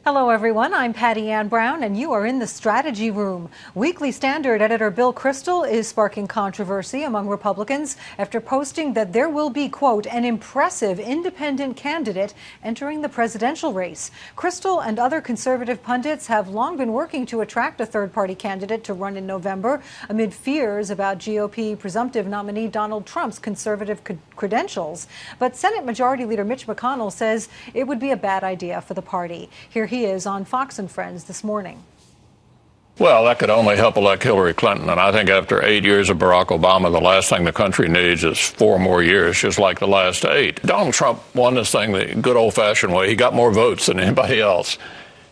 Hello, everyone. I'm Patty Ann Brown, and you are in the Strategy Room. Weekly Standard editor Bill Kristol is sparking controversy among Republicans after posting that there will be, quote, an impressive independent candidate entering the presidential race. Kristol and other conservative pundits have long been working to attract a third-party candidate to run in November amid fears about GOP presumptive nominee Donald Trump's conservative credentials. But Senate Majority Leader Mitch McConnell says it would be a bad idea for the party. Here he is on Fox and Friends this morning. Well, that could only help elect Hillary Clinton. And I think after 8 years of Barack Obama, the last thing the country needs is 4 more years, just like the last 8. Donald Trump won this thing the good old-fashioned way. He got more votes than anybody else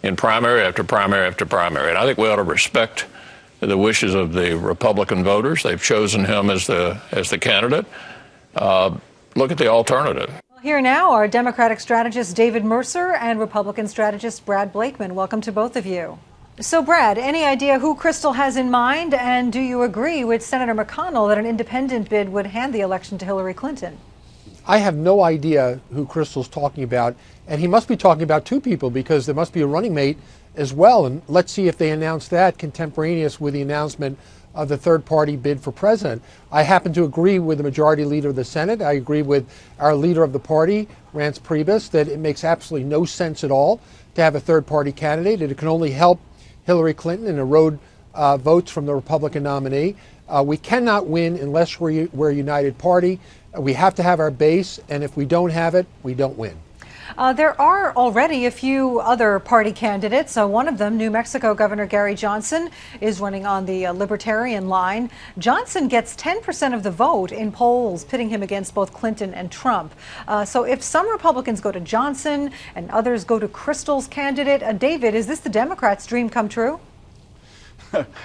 in primary after primary after primary. And I think we ought to respect the wishes of the Republican voters. They've chosen him as the candidate. Look at the alternative. Here now are Democratic strategist David Mercer and Republican strategist Brad Blakeman. Welcome to both of you. So, Brad, any idea who Kristol has in mind? And do you agree with Senator McConnell that an independent bid would hand the election to Hillary Clinton? I have no idea who Kristol's talking about. And he must be talking about 2 people because there must be a running mate as well. And let's see if they announce that contemporaneous with the announcement of the third-party bid for president. I happen to agree with the majority leader of the Senate. I agree with our leader of the party, Reince Priebus, that it makes absolutely no sense at all to have a third-party candidate. It can only help Hillary Clinton and erode votes from the Republican nominee. We cannot win unless we're a united party. We have to have our base, and if we don't have it, we don't win. There are already a few other party candidates. One of them, New Mexico Governor Gary Johnson, is running on the Libertarian line. Johnson gets 10% of the vote in polls, pitting him against both Clinton and Trump. So if some Republicans go to Johnson and others go to Kristol's candidate, David, is this the Democrats' dream come true?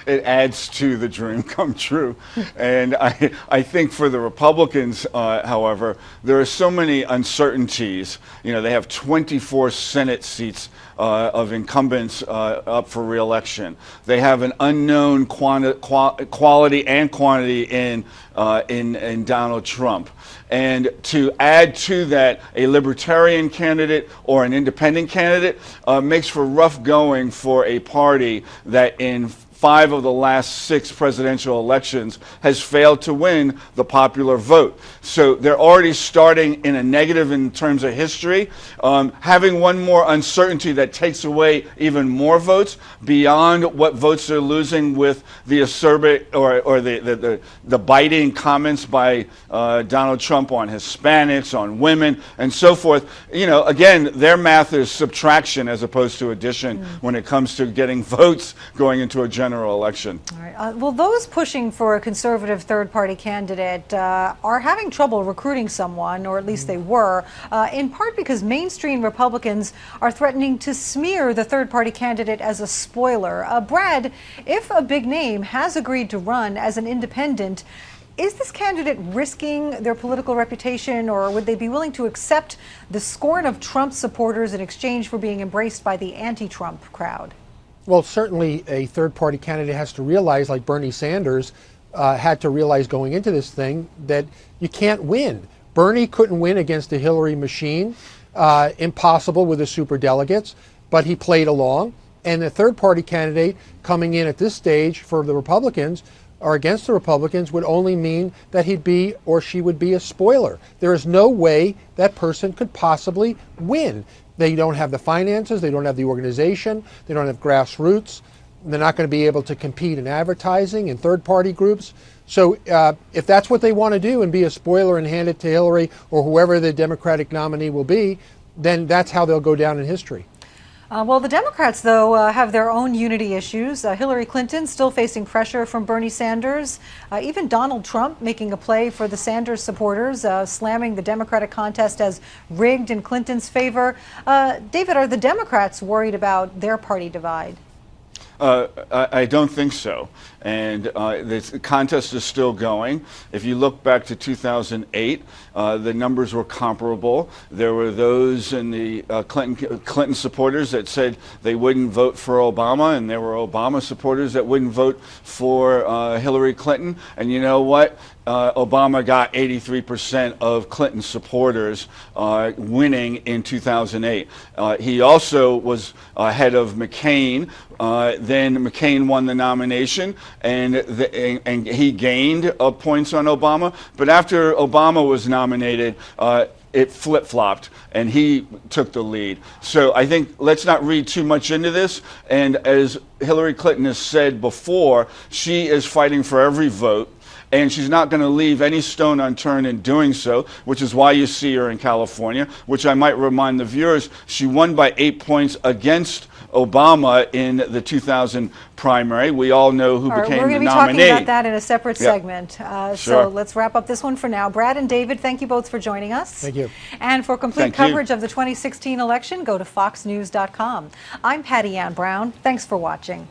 It adds to the dream come true. And I think for the Republicans, however, there are so many uncertainties. You know, they have 24 Senate seats of incumbents up for re-election. They have an unknown quality and quantity in Donald Trump. And to add to that a libertarian candidate or an independent candidate makes for rough going for a party that in 5 of the last 6 presidential elections has failed to win the popular vote. So they're already starting in a negative in terms of history. Having one more uncertainty that takes away even more votes beyond what votes they're losing with the acerbic or the biting comments by Donald Trump on Hispanics, on women, and so forth. You know, again, their math is subtraction as opposed to addition when it comes to getting votes going into a general election. All right. Well, those pushing for a conservative third-party candidate are having trouble recruiting someone, or at least they were, in part because mainstream Republicans are threatening to smear the third-party candidate as a spoiler. Brad, if a big name has agreed to run as an independent, is this candidate risking their political reputation, or would they be willing to accept the scorn of Trump supporters in exchange for being embraced by the anti-Trump crowd? Well, certainly a third-party candidate has to realize, like Bernie Sanders had to realize going into this thing, that you can't win. Bernie couldn't win against the Hillary machine, impossible with the superdelegates, but he played along. And the third-party candidate coming in at this stage for the Republicans or against the Republicans would only mean that he'd be or she would be a spoiler. There is no way that person could possibly win. They don't have the finances, they don't have the organization, they don't have grassroots, they're not going to be able to compete in advertising and third-party groups. So if that's what they want to do and be a spoiler and hand it to Hillary or whoever the Democratic nominee will be, then that's how they'll go down in history. Well, the Democrats, though, have their own unity issues. Hillary Clinton still facing pressure from Bernie Sanders. Even Donald Trump making a play for the Sanders supporters, slamming the Democratic contest as rigged in Clinton's favor. David, are the Democrats worried about their party divide? I don't think so. And the contest is still going. If you look back to 2008, the numbers were comparable. There were those in the Clinton supporters that said they wouldn't vote for Obama, and there were Obama supporters that wouldn't vote for Hillary Clinton. And you know what? Obama got 83% of Clinton supporters winning in 2008. He also was ahead of McCain. Then McCain won the nomination, and he gained points on Obama. But after Obama was nominated, it flip-flopped, and he took the lead. So I think let's not read too much into this. And as Hillary Clinton has said before, she is fighting for every vote, and she's not going to leave any stone unturned in doing so, which is why you see her in California, which I might remind the viewers, she won by 8 points against Obama in the 2000 primary. We all know who became the nominee. We're going to be talking about that in a separate segment. Sure. So let's wrap up this one for now. Brad and David, thank you both for joining us. Thank you. And for complete coverage of the 2016 election, go to foxnews.com. I'm Patty Ann Brown. Thanks for watching.